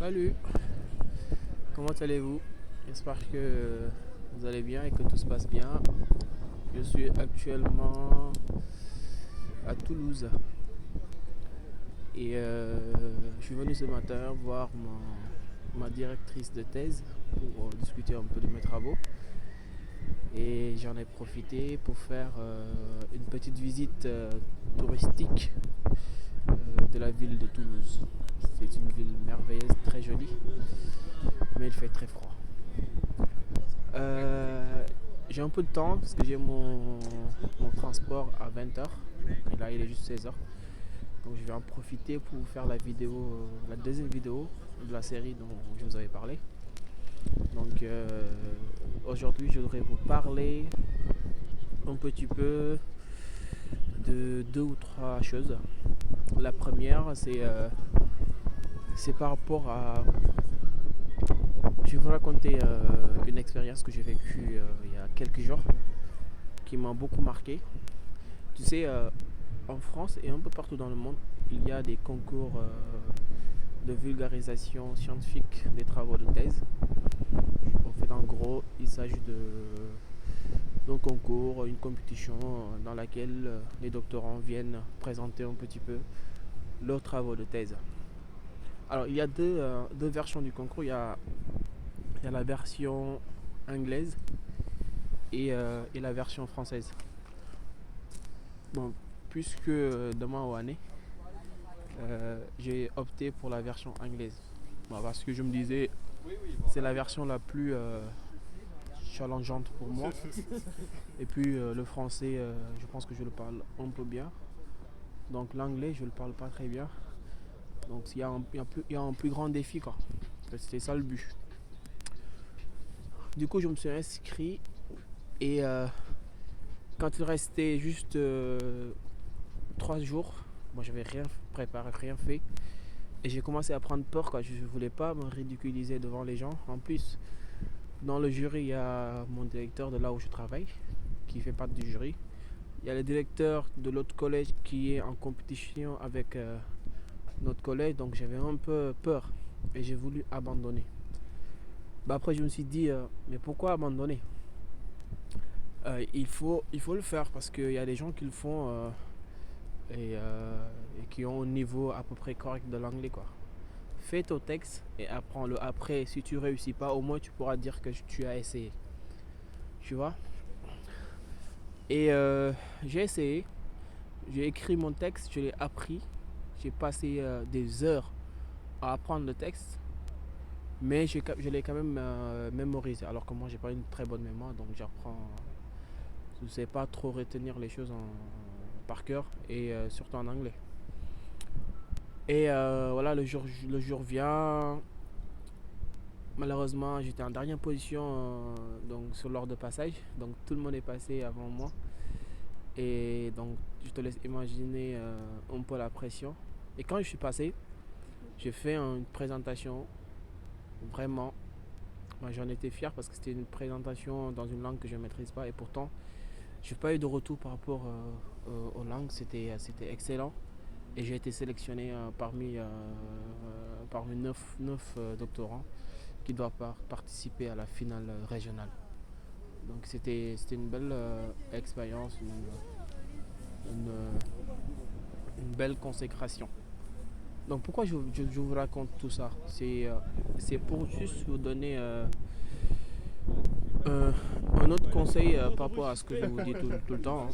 Salut, comment allez-vous? J'espère que vous allez bien et que tout se passe bien. Je suis actuellement à Toulouse et je suis venu ce matin voir ma directrice de thèse pour discuter un peu de mes travaux et j'en ai profité pour faire une petite visite touristique de la ville de Toulouse. C'est une ville merveilleuse, très jolie, mais il fait très froid. Euh, j'ai un peu de temps parce que j'ai mon transport à 20h. Et là, il est juste 16h. Donc, je vais en profiter pour faire la vidéo, la deuxième vidéo de la série dont je vous avais parlé. Donc, aujourd'hui, je voudrais vous parler un petit peu de deux ou trois choses. La première, c'est par rapport à. Je vais vous raconter une expérience que j'ai vécue il y a quelques jours qui m'a beaucoup marqué. Tu sais, en France et un peu partout dans le monde, il y a des concours de vulgarisation scientifique des travaux de thèse. En fait, en gros, il s'agit d'un concours, une compétition dans laquelle les doctorants viennent présenter un petit peu leurs travaux de thèse. Alors, il y a deux versions du concours. Il y a la version anglaise et la version française. Bon, puisque demain ou année, j'ai opté pour la version anglaise. Bon, parce que je me disais, c'est la version la plus challengeante pour moi. Et puis le français, je pense que je le parle un peu bien. Donc l'anglais, je le parle pas très bien. Donc il y a un plus grand défi, quoi. C'était ça le but. Du coup, je me suis inscrit et quand il restait juste 3 jours, moi j'avais rien préparé, rien fait. Et j'ai commencé à prendre peur, quoi. Je ne voulais pas me ridiculiser devant les gens. En plus, dans le jury, il y a mon directeur de là où je travaille, qui fait partie du jury. Il y a le directeur de l'autre collège qui est en compétition avec notre collège, donc j'avais un peu peur et j'ai voulu abandonner. Bah après, je me suis dit, mais pourquoi abandonner? Il faut le faire parce qu'il y a des gens qui le font et qui ont un niveau à peu près correct de l'anglais, quoi. Fais ton texte et apprends-le. Après, si tu réussis pas, au moins tu pourras dire que tu as essayé. Tu vois? Et j'ai essayé, j'ai écrit mon texte, je l'ai appris. J'ai passé des heures à apprendre le texte, mais je l'ai quand même mémorisé. Alors que moi, j'ai pas une très bonne mémoire, donc j'apprends. Je ne sais pas trop retenir les choses par cœur et surtout en anglais. Et voilà, le jour vient. Malheureusement, j'étais en dernière position donc sur l'ordre de passage. Donc tout le monde est passé avant moi. Et donc je te laisse imaginer un peu la pression. Et quand je suis passé, j'ai fait une présentation. Vraiment, moi, j'en étais fier parce que c'était une présentation dans une langue que je ne maîtrise pas. Et pourtant, je n'ai pas eu de retour par rapport aux langues. C'était excellent. Et j'ai été sélectionné parmi 9 doctorants qui doivent participer à la finale régionale. Donc c'était une belle expérience, une belle consécration. Donc pourquoi je vous raconte tout ça? C'est pour juste vous donner un autre conseil par rapport à ce que je vous dis tout le temps, hein.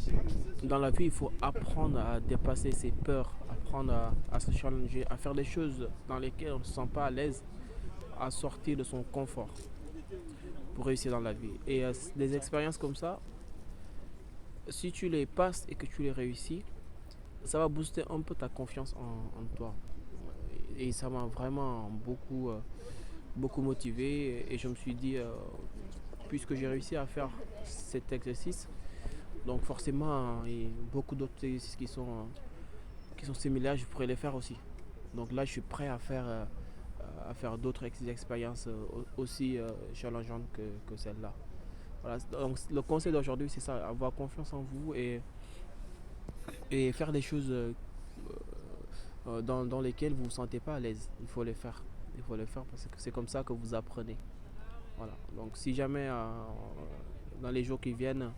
Dans la vie, il faut apprendre à dépasser ses peurs, apprendre à se challenger, à faire des choses dans lesquelles on ne se sent pas à l'aise, à sortir de son confort pour réussir dans la vie. Et des expériences comme ça, si tu les passes et que tu les réussis, ça va booster un peu ta confiance en toi. Et ça m'a vraiment beaucoup motivé. Et je me suis dit, puisque j'ai réussi à faire cet exercice, donc forcément, il y a beaucoup d'autres exercices qui sont similaires, je pourrais les faire aussi. Donc là, je suis prêt à faire d'autres expériences aussi challengeantes que celle-là. Voilà, donc le conseil d'aujourd'hui, c'est ça, avoir confiance en vous et faire des choses dans lesquelles vous ne vous sentez pas à l'aise. Il faut les faire. Il faut le faire parce que c'est comme ça que vous apprenez. Voilà. Donc si jamais dans les jours qui viennent,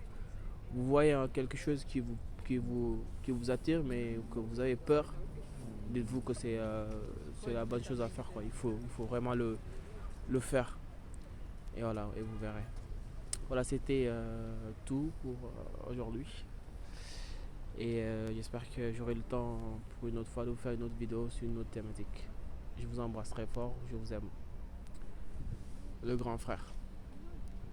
vous voyez quelque chose qui vous attire mais que vous avez peur, dites-vous que c'est la bonne chose à faire, quoi. Il faut vraiment le faire. Et voilà, et vous verrez. Voilà, c'était tout pour aujourd'hui. Et j'espère que j'aurai le temps pour une autre fois de vous faire une autre vidéo sur une autre thématique. Je vous embrasse très fort, je vous aime. Le grand frère.